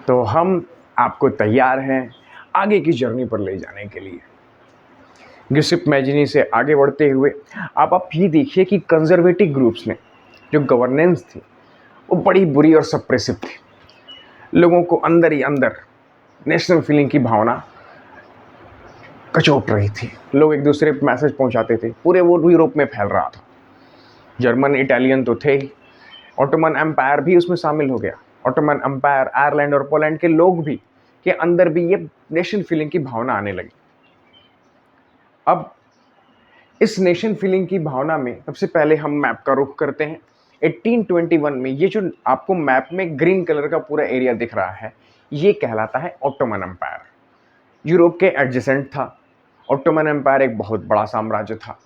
तो हम आपको तैयार हैं आगे की जर्नी पर ले जाने के लिए। गिसिप मैजिनी से आगे बढ़ते हुए आप ये देखिए कि कंजर्वेटिव ग्रुप्स ने जो गवर्नेंस थी वो बड़ी बुरी और सप्रेसिव थी। लोगों को अंदर ही अंदर नेशनल फीलिंग की भावना कचोट रही थी। लोग एक दूसरे पे मैसेज पहुंचाते थे, पूरे वो यूरोप में फैल रहा था। जर्मन इटालियन तो थे ही, ऑटोमन एम्पायर भी उसमें शामिल हो गया। ऑटोमन एम्पायर, आयरलैंड और पोलैंड के लोग भी के अंदर भी ये नेशन फीलिंग की भावना आने लगी। अब इस नेशन फीलिंग की भावना में सबसे पहले हम मैप का रुख करते हैं। 1821 में ये जो आपको मैप में ग्रीन कलर का पूरा एरिया दिख रहा है, ये कहलाता है ऑटोमन एम्पायर। यूरोप के एडजेसेंट था। ऑटोमन एम्पायर एक बहुत बड़ा साम्राज्य था।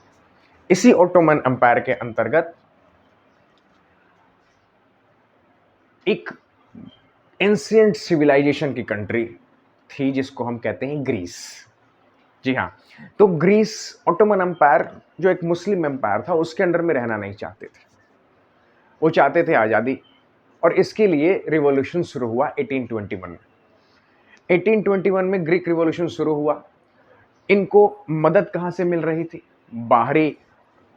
इसी ऑटोमन एम्पायर के अंतर्गत एक एंशिएंट सिविलाइजेशन की कंट्री थी जिसको हम कहते हैं ग्रीस। जी हाँ, तो ग्रीस ऑटोमन एम्पायर जो एक मुस्लिम एम्पायर था उसके अंडर में रहना नहीं चाहते थे। वो चाहते थे आज़ादी, और इसके लिए रिवॉल्यूशन शुरू हुआ 1821 में। 1821 में ग्रीक रिवॉल्यूशन शुरू हुआ। इनको मदद कहाँ से मिल रही थी? बाहरी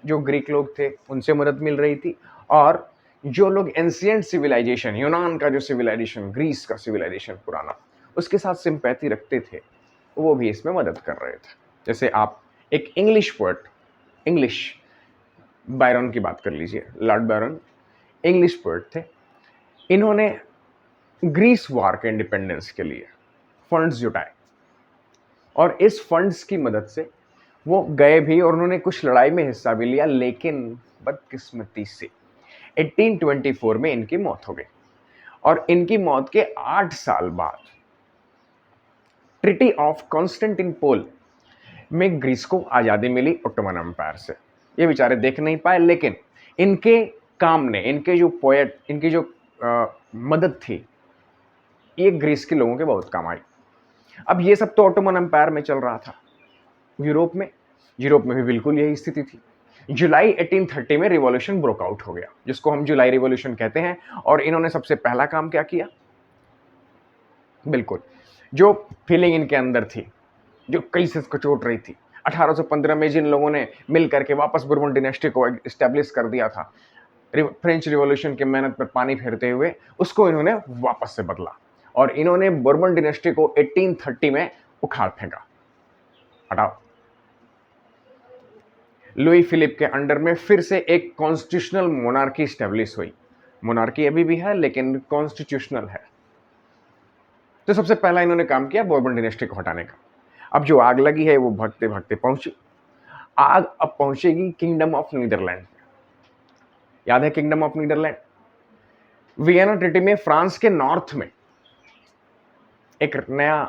जो ग्रीक लोग थे उनसे मदद मिल रही थी, और जो लोग एंशिएंट सिविलाइजेशन, यूनान का जो सिविलाइजेशन, ग्रीस का सिविलाइजेशन पुराना, उसके साथ सिंपैथी रखते थे, वो भी इसमें मदद कर रहे थे। जैसे आप एक इंग्लिश पोएट, इंग्लिश बायरन की बात कर लीजिए। लॉर्ड बायरन इंग्लिश पोएट थे। इन्होंने ग्रीस वार के इंडिपेंडेंस के लिए फंड्स जुटाए, और इस फंड्स की मदद से वो गए भी और उन्होंने कुछ लड़ाई में हिस्सा भी लिया, लेकिन बदकिस्मती से 1824 में इनकी मौत हो गई। और इनकी मौत के 8 साल बाद ट्रिटी ऑफ कॉन्स्टेंटिनोपल में ग्रीस को आज़ादी मिली ऑटोमन एम्पायर से। ये बेचारे देख नहीं पाए, लेकिन इनके काम ने, इनके जो पोएट, इनकी जो मदद थी, ये ग्रीस के लोगों के बहुत काम आई। अब ये सब तो ऑटोमन एम्पायर में चल रहा था। यूरोप में भी बिल्कुल यही स्थिति थी। जुलाई 1830 में रिवॉल्यूशन ब्रोक आउट हो गया, जिसको हम जुलाई रिवॉल्यूशन कहते हैं। और इन्होंने सबसे पहला काम क्या किया? बिल्कुल, जो फीलिंग इनके अंदर थी, जो कई से कचोट रही थी, 1815 में जिन लोगों ने मिल करके वापस बुर्बन डिनेस्टी को एस्टेब्लिश कर दिया था, फ्रेंच रिवॉल्यूशन की मेहनत पर पानी फेरते हुए, उसको इन्होंने वापस से बदला, और इन्होंने बुर्बन डिनेस्टी को 1830 में उखाड़ फेंका, हटाओ। लुई फिलिप के अंडर में फिर से एक कॉन्स्टिट्यूशनल मोनार्की स्टैब्लिश हुई। मोनार्की अभी भी है, लेकिन कॉन्स्टिट्यूशनल है। तो सबसे पहला इन्होंने काम किया बोर्बन डिनेस्टी को हटाने का। अब जो आग लगी है वो भागते भागते पहुंची। आग अब पहुंचेगी किंगडम ऑफ नीदरलैंड। याद है kingdom of Netherlands? Vienna treaty में फ्रांस के नॉर्थ में एक नया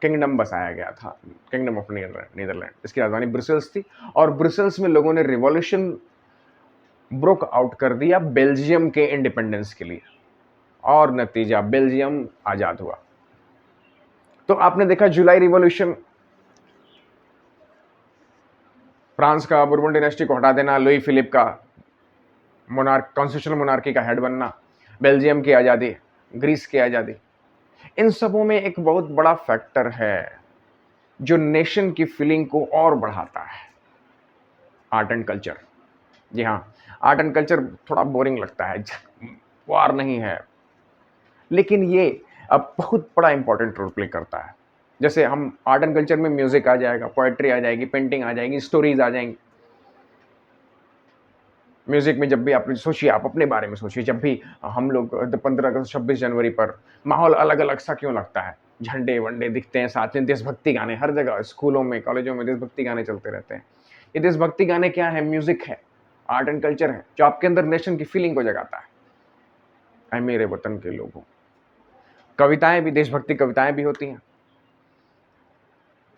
किंगडम बसाया गया था, किंगडम ऑफ नीदरलैंड। इसकी राजधानी ब्रुसेल्स थी, और ब्रुसेल्स में लोगों ने रिवॉल्यूशन ब्रोक आउट कर दिया बेल्जियम के इंडिपेंडेंस के लिए, और नतीजा बेल्जियम आजाद हुआ। तो आपने देखा जुलाई रिवॉल्यूशन, फ्रांस का बुर्बन डिनेस्टी को हटा देना, लुई फिलिप का कॉन्स्टिट्यूशनल मोनार्की का हेड बनना, बेल्जियम की आज़ादी, ग्रीस की आज़ादी। इन सबों में एक बहुत बड़ा फैक्टर है जो नेशन की फीलिंग को और बढ़ाता है, आर्ट एंड कल्चर। जी हाँ, आर्ट एंड कल्चर थोड़ा बोरिंग लगता है, वार नहीं है, लेकिन ये अब बहुत बड़ा इंपॉर्टेंट रोल प्ले करता है। जैसे हम आर्ट एंड कल्चर में म्यूजिक आ जाएगा, पोएट्री आ जाएगी, पेंटिंग आ जाएगी, स्टोरीज आ जाएंगी। म्यूजिक में जब भी आप सोचिए, आप अपने बारे में सोचिए, जब भी हम लोग 15 अगस्त 26 जनवरी पर माहौल अलग अलग सा क्यों लगता है? झंडे वंडे दिखते हैं, साथ में देशभक्ति गाने हर जगह, स्कूलों में, कॉलेजों में देशभक्ति गाने चलते रहते हैं। ये देशभक्ति गाने क्या है? म्यूजिक है, आर्ट एंड कल्चर है, जो आपके अंदर नेशन की फीलिंग को जगाता है। ऐ मेरे वतन के लोगों। कविताएं भी, देशभक्ति कविताएं भी होती हैं।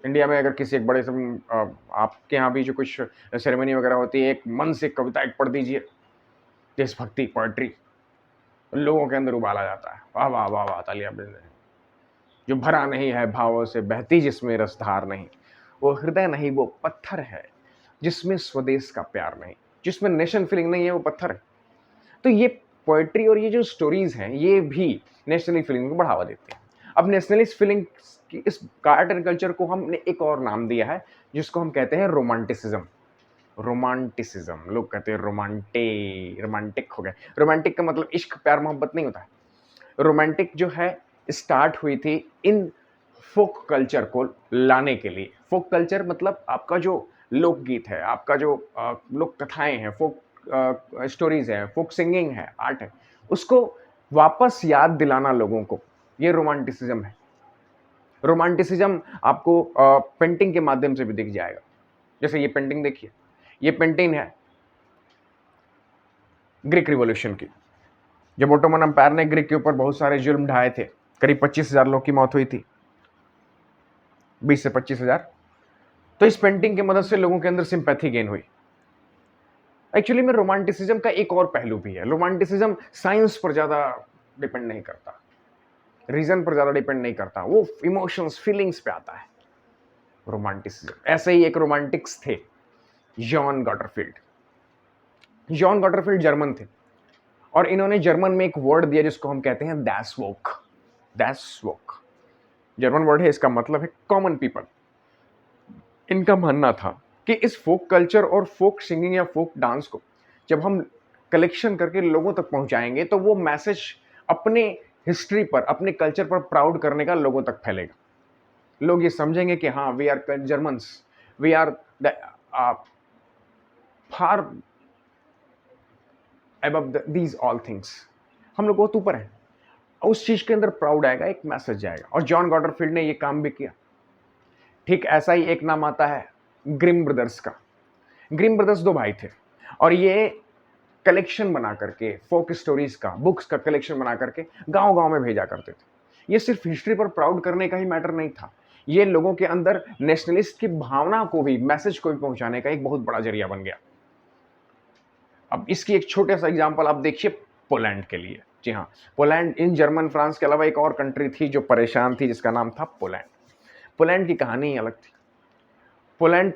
इंडिया में अगर किसी एक बड़े आपके यहाँ भी जो कुछ सेरेमनी वगैरह होती है, एक मन से कविता एक पढ़ दीजिए, देशभक्ति पोएट्री, लोगों के अंदर उबाला जाता है। वाह वाह वाह वाह, तालियां बजाएं। जो भरा नहीं है भावों से, बहती जिसमें रसधार नहीं, वो हृदय नहीं, वो पत्थर है जिसमें स्वदेश का प्यार नहीं, जिसमें नेशन फीलिंग नहीं है, वो पत्थर है। तो ये पोएट्री और ये जो स्टोरीज हैं, ये भी नेशनल फीलिंग को बढ़ावा देते हैं। अब नेशनलिस्ट फीलिंग की इस आर्ट एंड कल्चर को हमने एक और नाम दिया है जिसको हम कहते हैं रोमांटिसिज्म। रोमांटिसिज्म, लोग कहते हैं रोमांटिक हो गए। रोमांटिक का मतलब इश्क प्यार मोहब्बत नहीं होता है। रोमांटिक जो है स्टार्ट हुई थी इन फोक कल्चर को लाने के लिए। फोक कल्चर मतलब आपका जो लोकगीत है, आपका जो लोक कथाएं हैं, फोक स्टोरीज है, फोक सिंगिंग है, आर्ट है, उसको वापस याद दिलाना लोगों को, ये रोमांटिसिज्म है। रोमांटिसिज्म आपको पेंटिंग के माध्यम से भी दिख जाएगा। जैसे ये पेंटिंग देखिए, ये पेंटिंग है ग्रीक रिवॉल्यूशन की, जब ओटोमन अंपायर ने ग्रीक के ऊपर बहुत सारे जुल्म ढाए थे। करीब 25,000 लोग की मौत हुई थी, 20 से 25,000। तो इस पेंटिंग की मदद से लोगों के अंदर सिंपैथी गेन हुई। एक्चुअली में रोमांटिसिज्म का एक और पहलू भी है। रोमांटिसिज्म साइंस पर ज्यादा डिपेंड नहीं करता, रीजन पर ज्यादा डिपेंड नहीं करता, वो इमोशंस फीलिंग्स पे आता है रोमांटिसिज्म। ऐसे ही एक रोमांटिक्स थे जॉन गॉटरफील्ड। जॉन गॉटरफील्ड जर्मन थे और इन्होंने जर्मन में एक वर्ड दिया जिसको हम कहते हैं दैस वोक। दैस वोक जर्मन वर्ड है, इसका मतलब है कॉमन पीपल। इनका मानना था कि इस फोक कल्चर और फोक सिंगिंग या फोक डांस को जब हम कलेक्शन करके लोगों तक पहुंचाएंगे तो वो मैसेज अपने हिस्ट्री पर, अपने कल्चर पर प्राउड करने का लोगों तक फैलेगा। लोग ये समझेंगे कि हाँ, we are Germans, we are far above these all things, हम लोग बहुत ऊपर हैं। उस चीज के अंदर प्राउड आएगा, एक मैसेज जाएगा। और जॉन गॉटरफील्ड ने ये काम भी किया। ठीक ऐसा ही एक नाम आता है ग्रिम ब्रदर्स का। ग्रिम ब्रदर्स दो भाई थे और ये कलेक्शन बना करके, फोक स्टोरीज का, बुक्स का कलेक्शन बना करके गांव गांव में भेजा करते थे। ये सिर्फ हिस्ट्री पर प्राउड करने का ही मैटर नहीं था, ये लोगों के अंदर नेशनलिस्ट की भावना को भी, मैसेज को भी पहुंचाने का एक बहुत बड़ा जरिया बन गया। अब इसकी एक छोटा सा एग्जांपल आप देखिए पोलैंड के लिए। जी हाँ, पोलैंड इन जर्मन फ्रांस के अलावा एक और कंट्री थी जो परेशान थी, जिसका नाम था पोलैंड। पोलैंड की कहानी ही अलग थी। पोलैंड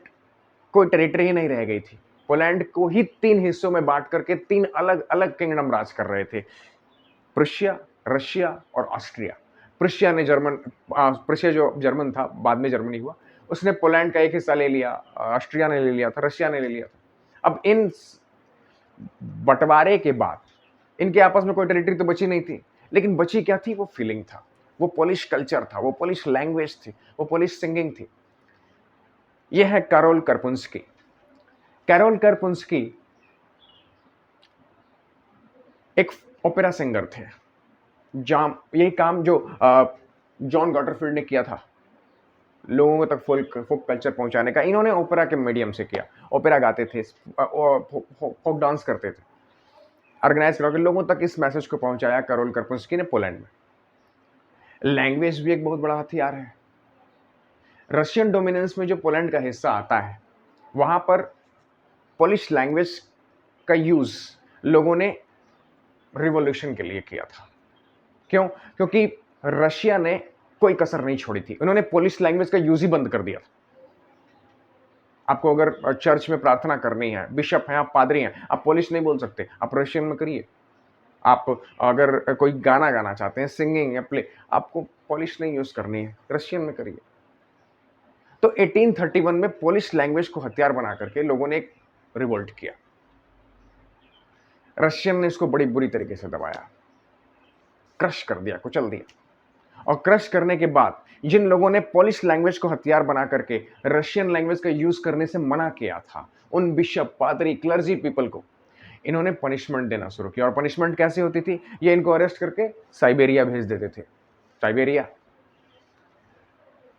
कोई टेरिटरी ही नहीं रह गई थी। पोलैंड को ही 3 हिस्सों में बांट करके 3 अलग अलग किंगडम राज कर रहे थे, प्रुशिया, रशिया और ऑस्ट्रिया। प्रुशिया ने प्रुशिया जो जर्मन था, बाद में जर्मनी हुआ, उसने पोलैंड का एक हिस्सा ले लिया, ऑस्ट्रिया ने ले लिया था, रशिया ने ले लिया था। अब इन बंटवारे के बाद इनके आपस में कोई टेरिटरी तो बची नहीं थी, लेकिन बची क्या थी? वो फीलिंग था, वो पोलिश कल्चर था, वो पोलिश लैंग्वेज थी, वो पोलिश सिंगिंग थी। यह है कैरोल करपुंस्की। कैरोल करपुंस्की एक ओपेरा सिंगर थे। यही काम जो जॉन गॉटरफील्ड ने किया था, लोगों तक फोक कल्चर पहुंचाने का, इन्होंने ओपेरा के मीडियम से किया। ओपेरा गाते थे, फोक डांस करते थे, ऑर्गेनाइज करके लोगों तक इस मैसेज को पहुंचाया कैरोल करपुंस्की ने पोलैंड में। लैंग्वेज भी एक बहुत बड़ा हथियार है। रशियन डोमिनेंस में जो पोलैंड का हिस्सा आता है, वहां पर पोलिश लैंग्वेज का यूज लोगों ने रिवॉल्यूशन के लिए किया था। क्यों? क्योंकि रशिया ने कोई कसर नहीं छोड़ी थी, उन्होंने पोलिश लैंग्वेज का यूज ही बंद कर दिया था। आपको अगर चर्च में प्रार्थना करनी है, बिशप हैं, आप पादरी हैं, आप पोलिश नहीं बोल सकते, आप रशियन में करिए। आप अगर कोई गाना गाना चाहते हैं, सिंगिंग या प्ले, आपको पोलिश नहीं यूज करनी है, रशियन में करिए। तो 1831 में पोलिश लैंग्वेज को हथियार बना करके लोगों ने एक रिवोल्ट किया। रशियन ने इसको बड़ी बुरी तरीके से दबाया, क्रश कर दिया, कुचल दिया। और क्रश करने के बाद जिन लोगों ने पोलिश लैंग्वेज को हथियार बना करके रशियन लैंग्वेज का यूज करने से मना किया था, उन बिशप, पादरी, क्लर्जी पीपल को इन्होंने पनिशमेंट देना शुरू किया। और पनिशमेंट कैसी होती थी? ये इनको अरेस्ट करके साइबेरिया भेज देते थे। साइबेरिया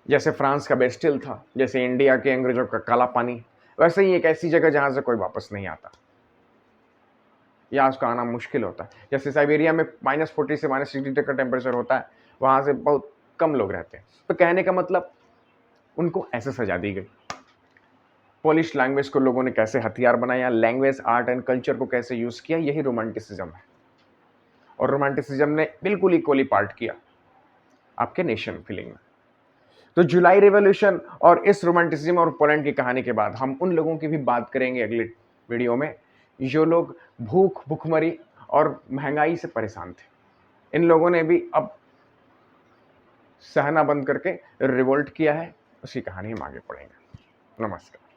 जैसे फ्रांस का बेस्टिल था, जैसे इंडिया के अंग्रेजों का काला पानी, वैसे ही एक ऐसी जगह जहां से कोई वापस नहीं आता या उसका आना मुश्किल होता है। जैसे साइबेरिया में -40 से -60 तक का टेम्परेचर होता है, वहां से बहुत कम लोग रहते हैं। तो कहने का मतलब, उनको ऐसे सजा दी गई। पोलिश लैंग्वेज को लोगों ने कैसे हथियार बनाया, लैंग्वेज, आर्ट एंड कल्चर को कैसे यूज किया, यही रोमांटिसिज्म है। और रोमांटिसिज्म ने बिल्कुल इक्वली पार्ट किया आपके नेशन फीलिंग में। तो जुलाई रेवोल्यूशन और इस रोमांटिसिज्म और पोलैंड की कहानी के बाद हम उन लोगों की भी बात करेंगे अगले वीडियो में, जो लोग भूखमरी और महंगाई से परेशान थे। इन लोगों ने भी अब सहना बंद करके रिवोल्ट किया है, उसकी कहानी हम आगे पढ़ेंगे। नमस्कार।